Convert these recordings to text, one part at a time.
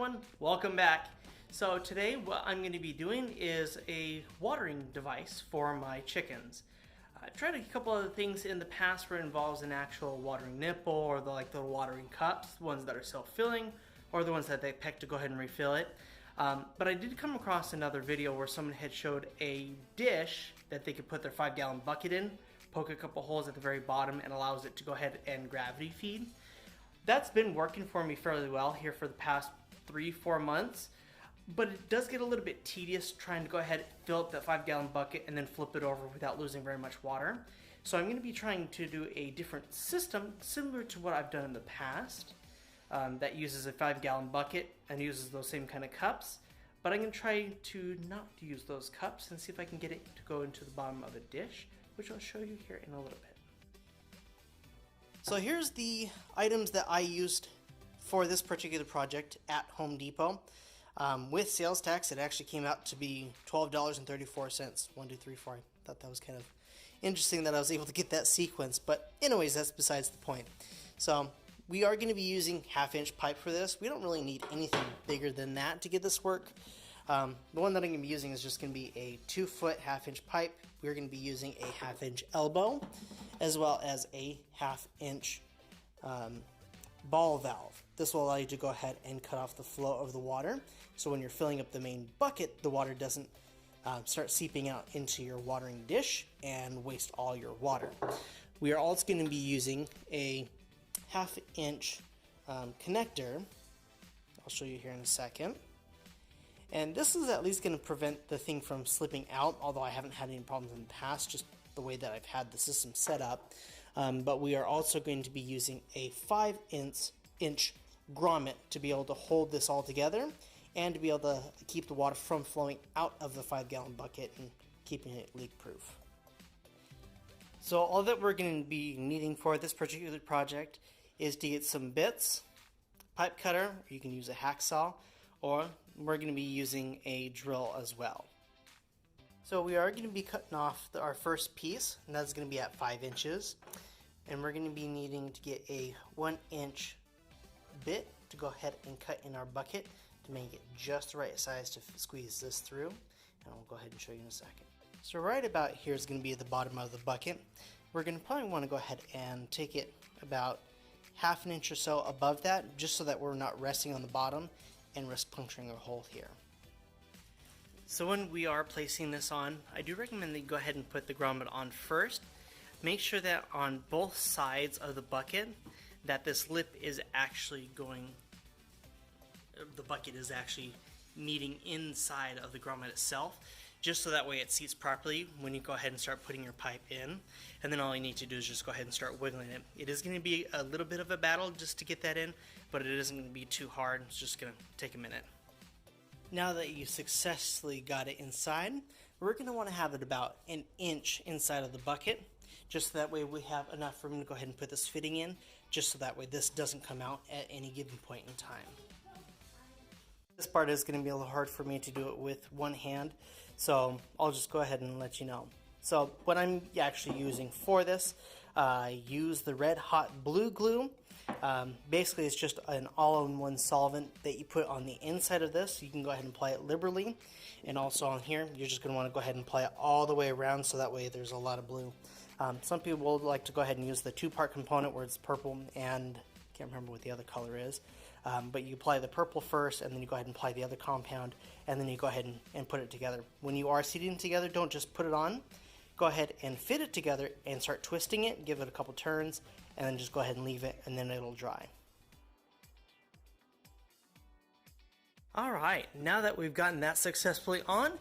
everyone, welcome back. So today what I'm going to be doing is a watering device for my chickens. I've tried a couple other things in the past where it involves an actual watering nipple or the watering cups, ones that are self-filling or the ones that they pick to go ahead and refill it. But I did come across another video where someone had showed a dish that they could put their 5-gallon bucket in, poke a couple holes at the very bottom, and allows it to go ahead and gravity feed. That's been working for me fairly well here for the past 3-4 months, but it does get a little bit tedious trying to go ahead and fill up that 5-gallon bucket and then flip it over without losing very much water. So I'm going to be trying to do a different system similar to what I've done in the past that uses a 5-gallon bucket and uses those same kind of cups, but I'm going to try to not use those cups and see if I can get it to go into the bottom of a dish, which I'll show you here in a little bit. So here's the items that I used for this particular project at Home Depot. With sales tax, it actually came out to be $12.34. 1, 2, 3, 4. I thought that was kind of interesting that I was able to get that sequence, but anyways, that's besides the point. So we are going to be using 1/2-inch pipe for this. We don't really need anything bigger than that to get this work. The one that I'm going to be using is just going to be a 2-foot 1/2-inch pipe. We're going to be using a 1/2-inch elbow, as well as a 1/2-inch ball valve. This will allow you to go ahead and cut off the flow of the water, so when you're filling up the main bucket, the water doesn't start seeping out into your watering dish and waste all your water. We are also going to be using a 1/2-inch connector. I'll show you here in a second. And this is at least going to prevent the thing from slipping out, although I haven't had any problems in the past, just the way that I've had the system set up. But we are also going to be using a 5-inch grommet to be able to hold this all together and to be able to keep the water from flowing out of the 5-gallon bucket and keeping it leak proof. So all that we're going to be needing for this particular project is to get some bits, pipe cutter, or you can use a hacksaw, or we're going to be using a drill as well. So we are going to be cutting off our first piece, and that's going to be at 5 inches. And we're going to be needing to get a 1-inch bit to go ahead and cut in our bucket to make it just the right size to squeeze this through. And I'll go ahead and show you in a second. So right about here is going to be at the bottom of the bucket. We're going to probably want to go ahead and take it about 1/2 inch or so above that, just so that we're not resting on the bottom and risk puncturing a hole here. So when we are placing this on, I do recommend that you go ahead and put the grommet on first. Make sure that on both sides of the bucket that this lip is actually the bucket is actually meeting inside of the grommet itself, just so that way it seats properly when you go ahead and start putting your pipe in. And then all you need to do is just go ahead and start wiggling it. It is going to be a little bit of a battle just to get that in, but it isn't going to be too hard. It's just going to take a minute. Now that you successfully got it inside, we're going to want to have it about 1 inch inside of the bucket, just so that way we have enough room to go ahead and put this fitting in, just so that way this doesn't come out at any given point in time. This part is going to be a little hard for me to do it with one hand, so I'll just go ahead and let you know. So what I'm actually using for this, I use the Red Hot Blue Glue. Basically it's just an all-in-one solvent that you put on the inside of this. You can go ahead and apply it liberally, and also on here you're just going to want to go ahead and apply it all the way around, so that way there's a lot of blue. Some people will like to go ahead and use the 2-part component where it's purple and can't remember what the other color is, but you apply the purple first, and then you go ahead and apply the other compound, and then you go ahead and put it together. When you are seating together, don't just put it on. Go ahead and fit it together and start twisting it, give it a couple turns, and then just go ahead and leave it, and then it'll dry. Alright, now that we've gotten that successfully on,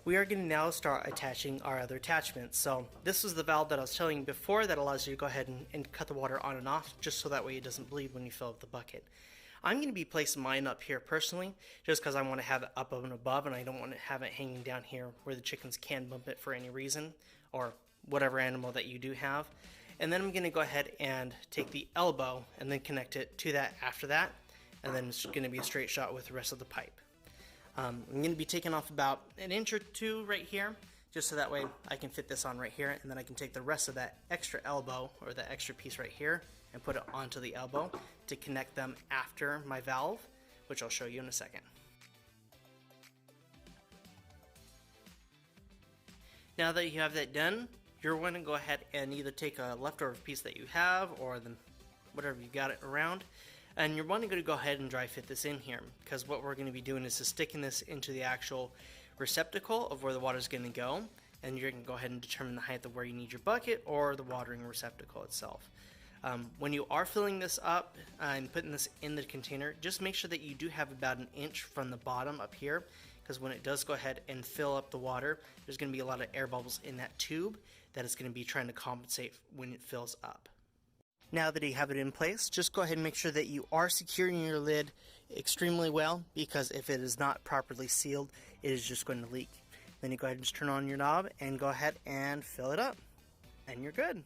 we are going to now start attaching our other attachments. So this is the valve that I was telling you before that allows you to go ahead and cut the water on and off, just so that way it doesn't bleed when you fill up the bucket. I'm going to be placing mine up here personally, just because I want to have it up and above, and I don't want to have it hanging down here where the chickens can bump it for any reason, or whatever animal that you do have. And then I'm going to go ahead and take the elbow and then connect it to that after that, and then it's going to be a straight shot with the rest of the pipe. I'm going to be taking off about 1 inch or 2 right here, just so that way I can fit this on right here, and then I can take the rest of that extra elbow, or that extra piece right here, and put it onto the elbow to connect them after my valve, which I'll show you in a second. Now that you have that done, you're going to go ahead and either take a leftover piece that you have or then whatever you got it around, and you're wanting to go ahead and dry fit this in here, because what we're going to be doing is just sticking this into the actual receptacle of where the water is going to go, and you're going to go ahead and determine the height of where you need your bucket or the watering receptacle itself. When you are filling this up and putting this in the container, just make sure that you do have about an inch from the bottom up here, because when it does go ahead and fill up the water, there's going to be a lot of air bubbles in that tube that it's going to be trying to compensate when it fills up. Now that you have it in place, just go ahead and make sure that you are securing your lid extremely well, because if it is not properly sealed, it is just going to leak. Then you go ahead and just turn on your knob and go ahead and fill it up, and you're good.